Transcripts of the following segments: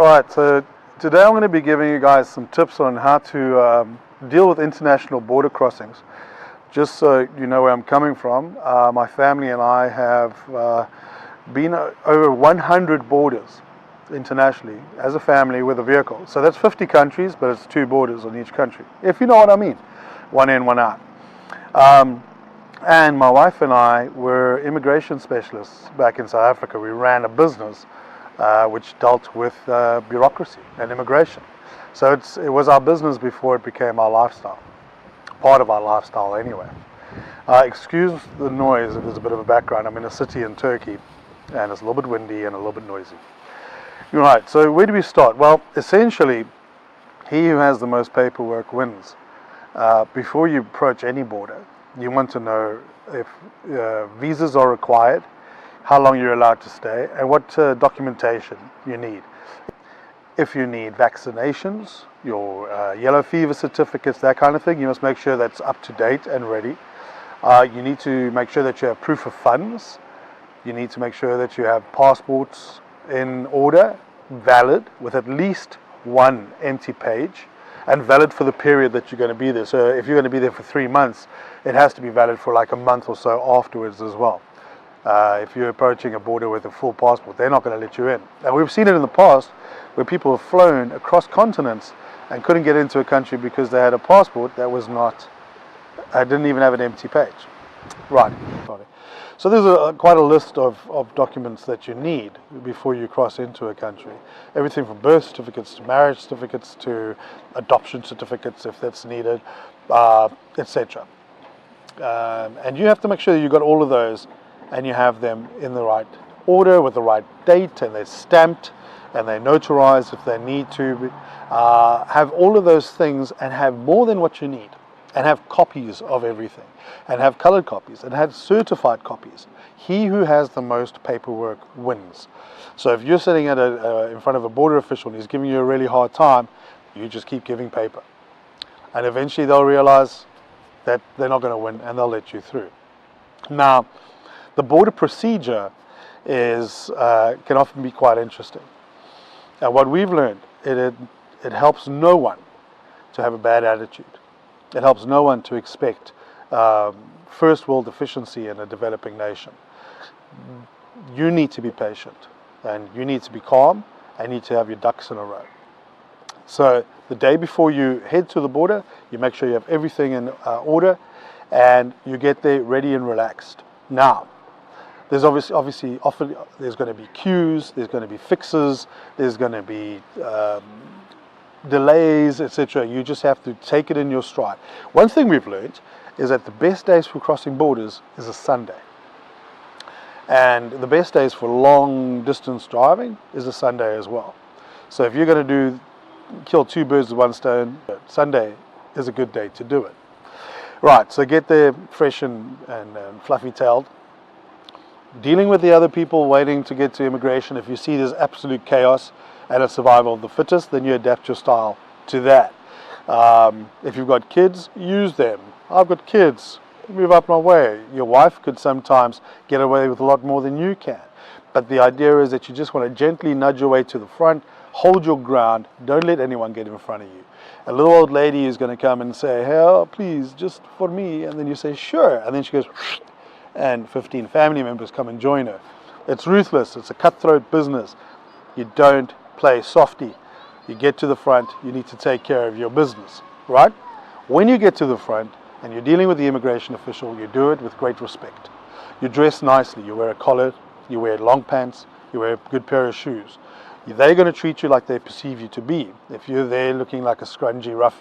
Alright, so today I'm going to be giving you guys some tips on how to deal with international border crossings. Just so you know where I'm coming from, my family and I have been over 100 borders internationally as a family with a vehicle. So that's 50 countries, but it's 2 borders on each country, if you know what I mean. One in, one out. And my wife and I were immigration specialists back in South Africa. We ran a business which dealt with bureaucracy and immigration. So it was our business before it became our lifestyle. Part of our lifestyle anyway. Excuse the noise if there's a bit of a background. I'm in a city in Turkey and it's a little bit windy and a little bit noisy. Right, so where do we start? Well, essentially, he who has the most paperwork wins. Before you approach any border, you want to know if visas are required, how long you're allowed to stay, and what documentation you need. If you need vaccinations, your yellow fever certificates, that kind of thing, you must make sure that's up to date and ready. You need to make sure that you have proof of funds. You need to make sure that you have passports in order, valid, with at least one empty page, and valid for the period that you're going to be there. So if you're going to be there for 3 months, it has to be valid for like a month or so afterwards as well. If you're approaching a border with a full passport, they're not going to let you in. And we've seen it in the past where people have flown across continents and couldn't get into a country because they had a passport that was not, didn't even have an empty page. Right. So there's quite a list of documents that you need before you cross into a country. Everything from birth certificates to marriage certificates to adoption certificates if that's needed, etc. And you have to make sure you've got all of those and you have them in the right order with the right date, and they're stamped and they're notarized if they need to. Have all of those things and have more than what you need, and have copies of everything, and have colored copies, and have certified copies. He who has the most paperwork wins. So if you're sitting at in front of a border official and he's giving you a really hard time, you just keep giving paper. And eventually they'll realize that they're not going to win and they'll let you through. Now, the border procedure can often be quite interesting. And what we've learned, it helps no one to have a bad attitude. It helps no one to expect first world efficiency in a developing nation. You need to be patient, and you need to be calm, and you need to have your ducks in a row. So the day before you head to the border, you make sure you have everything in order, and you get there ready and relaxed. Now, there's obviously often there's going to be queues, there's going to be fixes, there's going to be delays, etc. You just have to take it in your stride. One thing we've learned is that the best days for crossing borders is a Sunday. And the best days for long distance driving is a Sunday as well. So if you're going to kill 2 birds with one stone, Sunday is a good day to do it. Right, so get there fresh and fluffy-tailed. Dealing with the other people waiting to get to immigration, if you see there's absolute chaos and a survival of the fittest, then you adapt your style to that. If you've got kids, use them. I've got kids, move up my way. Your wife could sometimes get away with a lot more than you can. But the idea is that you just want to gently nudge your way to the front, hold your ground, don't let anyone get in front of you. A little old lady is going to come and say, "Hey, please, just for me," and then you say, "Sure," and then she goes, and 15 family members come and join her. It's ruthless, it's a cutthroat business. You don't play softy. You get to the front, you need to take care of your business, right? When you get to the front and you're dealing with the immigration official, you do it with great respect. You dress nicely, you wear a collar, you wear long pants, you wear a good pair of shoes. They're going to treat you like they perceive you to be. If you're there looking like a scrungy, rough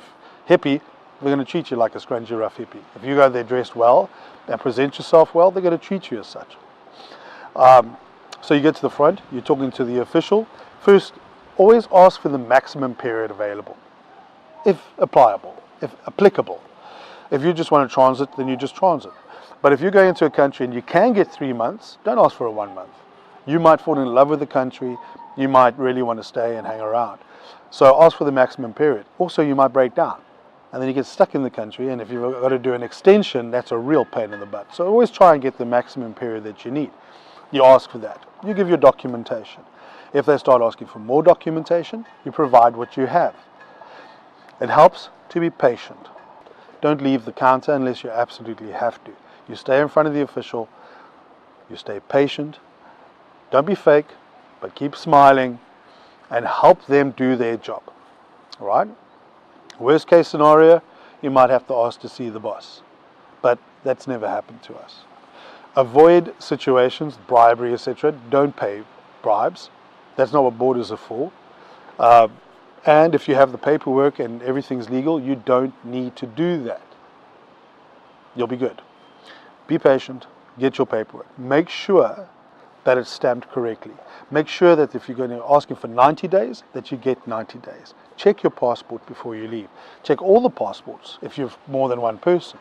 hippie, they're going to treat you like a scrungy, rough hippie. If you go there dressed well and present yourself well, they're going to treat you as such. So you get to the front, you're talking to the official. First, always ask for the maximum period available, if applicable. If you just want to transit, then you just transit. But if you're going into a country and you can get 3 months, don't ask for a 1 month. You might fall in love with the country, you might really want to stay and hang around. So ask for the maximum period. Also, you might break down, and then you get stuck in the country, and if you've got to do an extension, that's a real pain in the butt. So always try and get the maximum period that you need. You ask for that. You give your documentation. If they start asking for more documentation, you provide what you have. It helps to be patient. Don't leave the counter unless you absolutely have to. You stay in front of the official, you stay patient, don't be fake, but keep smiling and help them do their job. All right? Worst case scenario, you might have to ask to see the boss, but that's never happened to us. Avoid situations, bribery, etc. Don't pay bribes. That's not what borders are for. And if you have the paperwork and everything's legal, you don't need to do that. You'll be good. Be patient. Get your paperwork. Make sure that it's stamped correctly. Make sure that if you're going to ask him for 90 days, that you get 90 days. Check your passport before you leave. Check all the passports if you've more than one person.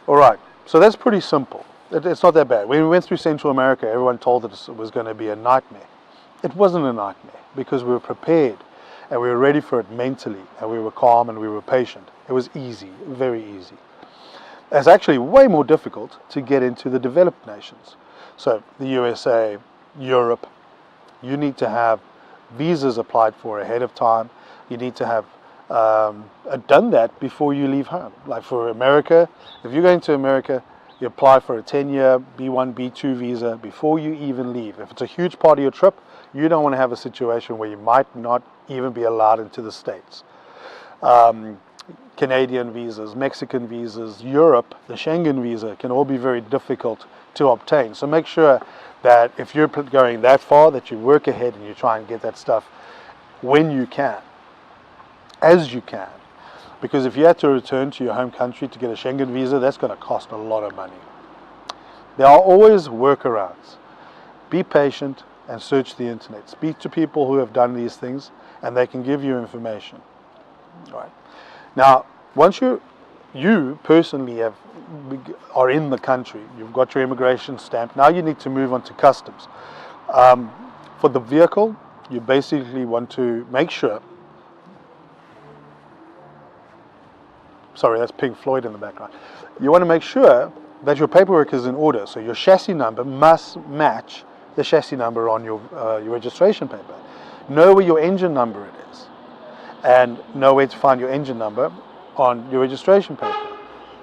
All right, so that's pretty simple. It's not that bad. When we went through Central America, everyone told us it was going to be a nightmare. It wasn't a nightmare because we were prepared and we were ready for it mentally, and we were calm and we were patient. It was easy, very easy. It's actually way more difficult to get into the developed nations. So the USA, Europe, you need to have visas applied for ahead of time. You need to have done that before you leave home. Like for America, if you're going to America, you apply for a 10-year B1, B2 visa before you even leave. If it's a huge part of your trip, you don't want to have a situation where you might not even be allowed into the States. Canadian visas, Mexican visas, Europe, the Schengen visa can all be very difficult to obtain. So make sure that if you're going that far, that you work ahead and you try and get that stuff when you can, as you can. Because if you have to return to your home country to get a Schengen visa, that's going to cost a lot of money. There are always workarounds. Be patient and search the internet. Speak to people who have done these things and they can give you information. All right. Now, once you personally are in the country, you've got your immigration stamp, now you need to move on to customs. For the vehicle, you basically want to make sure, sorry, that's Pink Floyd in the background. You want to make sure that your paperwork is in order. So your chassis number must match the chassis number on your registration paper. Know where your engine number it is, and know where to find your engine number on your registration paper.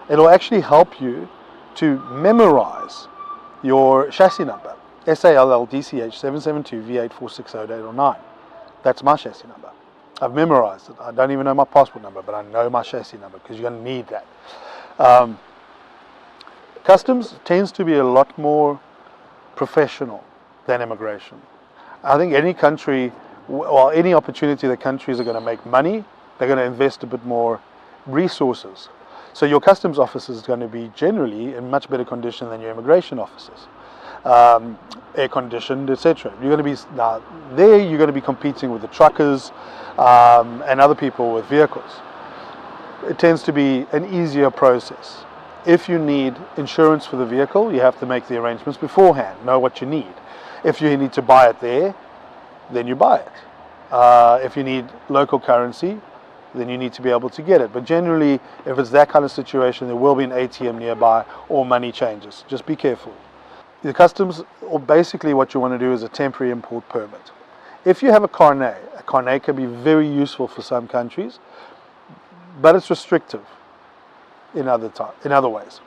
It'll actually help you to memorize your chassis number. SALLDCH 772 V8460809. That's my chassis number. I've memorized it. I don't even know my passport number, but I know my chassis number because you're going to need that. Customs tends to be a lot more professional than immigration. I think any country, well, any opportunity that countries are going to make money, they're going to invest a bit more resources. So your customs office is going to be generally in much better condition than your immigration offices. Air conditioned, etc. You're going to be now there. You're going to be competing with the truckers and other people with vehicles. It tends to be an easier process. If you need insurance for the vehicle, you have to make the arrangements beforehand. Know what you need. If you need to buy it there, then you buy it. If you need local currency, then you need to be able to get it. But generally, if it's that kind of situation, there will be an ATM nearby or money changes. Just be careful. The customs, or basically what you want to do is a temporary import permit. If you have a carnet can be very useful for some countries, but it's restrictive in other ways.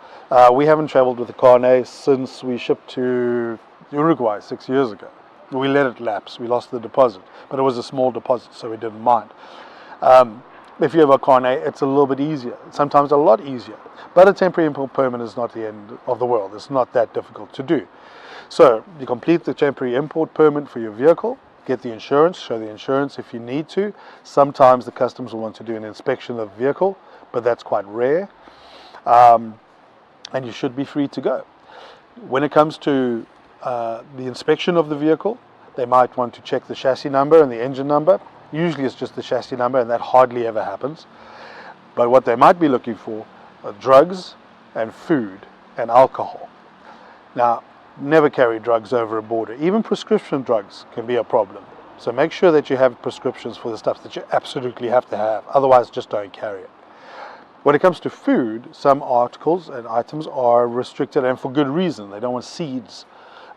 We haven't traveled with a carnet since we shipped to Uruguay 6 years ago. We let it lapse. We lost the deposit, but it was a small deposit, so we didn't mind. If you have a carnet, it's a little bit easier, sometimes a lot easier. But a temporary import permit is not the end of the world. It's not that difficult to do. So you complete the temporary import permit for your vehicle, get the insurance, show the insurance if you need to. Sometimes the customs will want to do an inspection of the vehicle, but that's quite rare. And you should be free to go. When it comes to the inspection of the vehicle, they might want to check the chassis number and the engine number. Usually it's just the chassis number, and that hardly ever happens. But what they might be looking for are drugs and food and alcohol. Now, never carry drugs over a border. Even prescription drugs can be a problem. So make sure that you have prescriptions for the stuff that you absolutely have to have. Otherwise, just don't carry it. When it comes to food, some articles and items are restricted, and for good reason. They don't want seeds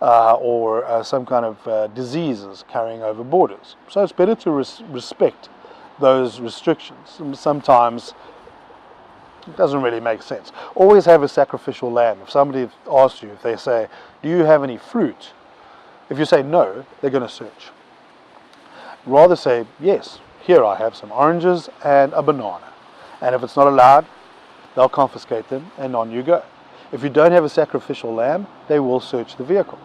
or some kind of diseases carrying over borders. So it's better to respect those restrictions. And sometimes it doesn't really make sense. Always have a sacrificial lamb. If somebody asks you, if they say, do you have any fruit? If you say no, they're going to search. Rather say, yes, here I have some oranges and a banana. And if it's not allowed, they'll confiscate them and on you go. If you don't have a sacrificial lamb, they will search the vehicle.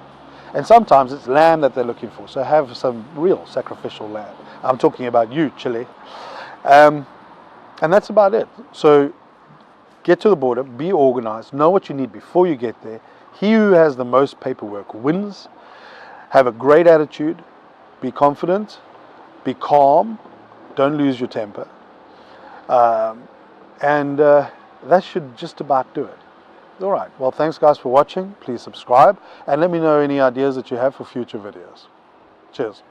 And sometimes it's lamb that they're looking for, so have some real sacrificial lamb. I'm talking about you, Chile. And that's about it. So get to the border, be organized, know what you need before you get there. He who has the most paperwork wins. Have a great attitude, be confident, be calm, don't lose your temper. And that should just about do it. All right, well, thanks guys for watching. Please subscribe and let me know any ideas that you have for future videos. Cheers.